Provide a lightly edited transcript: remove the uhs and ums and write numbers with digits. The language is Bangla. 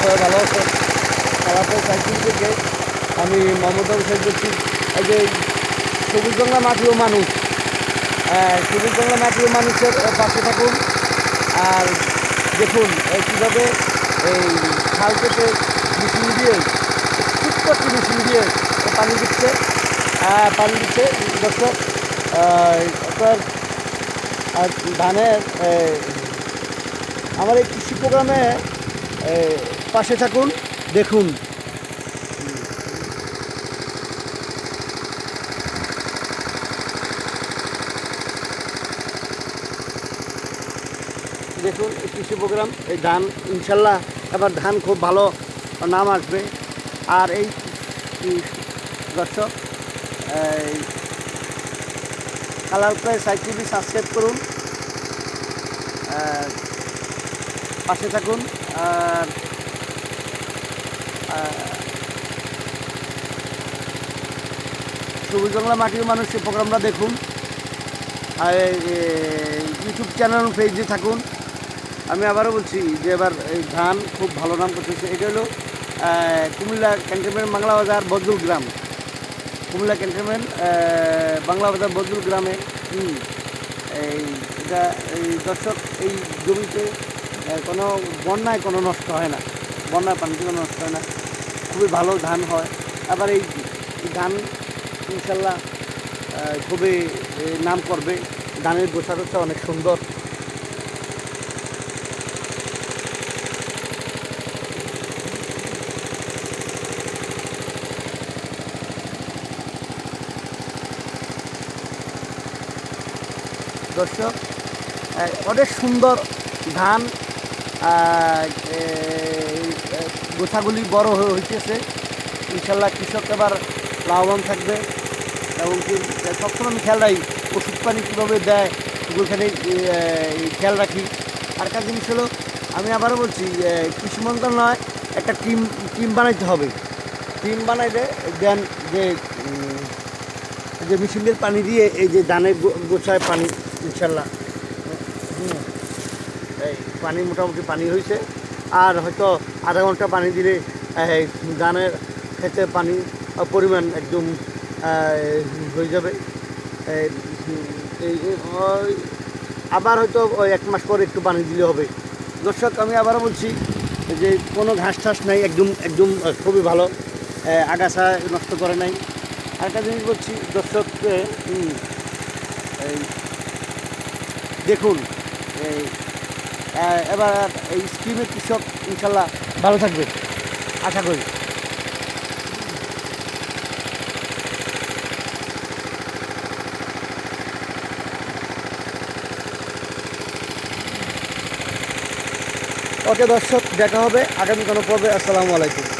সবাই ভালো আছেন। খেলাফত সাইকেল থেকে আমি মোহাম্মদ আবু সাইদ বলছি। এই যে সবুজ বাংলা মাটি ও মানুষ, সবুজ বাংলা মাটি ও মানুষের পাশে থাকুন। আর দেখুন কীভাবে এই খাল থেকে মেশিন দিয়ে, ছোট্ট একটি মেশিন দিয়ে পানি দিচ্ছে, দর্শক। আপনার ধানের আমার এই কৃষি প্রোগ্রামে পাশে থাকুন, দেখুন। দেখুন এই কৃষি প্রোগ্রাম, এই ধান ইনশাল্লাহ এবার ধান খুব ভালো নাম আসবে। আর এই দর্শক, এই কালার প্রায় সাইকেলটি সাবস্ক্রাইব করুন, পাশে থাকুন। আর সবুজ বাংলা মাটির মানুষের প্রোগ্রামটা দেখুন। আর ইউটিউব চ্যানেল পেজে থাকুন। আমি আবারও বলছি যে এবার এই ধান খুব ভালো নাম করতেছে। এটা হলো কুমিল্লা ক্যান্টনমেন্ট বাংলা বাজার বদরুল গ্রাম, কুমিল্লা ক্যান্টনমেন্ট বাংলা বাজার বদরুল গ্রামে। এই এটা এই দর্শক, এই জমিতে কোনো বন্যায় কোনো নষ্ট হয় না, বন্যার পানিতে কোনো নষ্ট হয় না, খুবই ভালো ধান হয়। আবার এই ধান ইনশাল্লাহ খুবই নাম করবে। ধানের গোছাটা অনেক সুন্দর। দর্শক, অনেক সুন্দর ধান, গোছাগুলি বড় হয়ে হইতেছে। ইনশাল্লাহ কৃষক এবার লাভবান থাকবে। এবং কি সবসময় আমি খেয়াল রাখি ওষুধ পানি কীভাবে দেয়, ওইখানে খেয়াল রাখি। আর একটা জিনিস হলো, আমি আবারও বলছি, কৃষি মন্ত্রণালয় একটা টিম বানাইতে হবে। টিম বানাইলে দেন যে মেশিনের পানি দিয়ে এই যে ধানের গোছায় পানি ইনশাল্লাহ এই পানি মোটামুটি পানি হয়েছে। আর হয়তো আধা ঘন্টা পানি দিলে ধানের ক্ষেতে পানি পরিমাণ একদম হয়ে যাবে। আবার হয়তো ওই 1 মাস পরে একটু পানি দিলে হবে। দর্শক, আমি আবারও বলছি যে কোনো ঘাস ঠাস নাই, একদম খুবই ভালো, আগাছা নষ্ট করে নাই। আরেকটা জিনিস বলছি দর্শককে, এই দেখুন এই এবার এই স্কিমের কৃষক ইনশাল্লাহ ভালো থাকবে আশা করি। ওকে দর্শক, দেখা হবে আগামী কোনো পর্বে। আসসালামু আলাইকুম।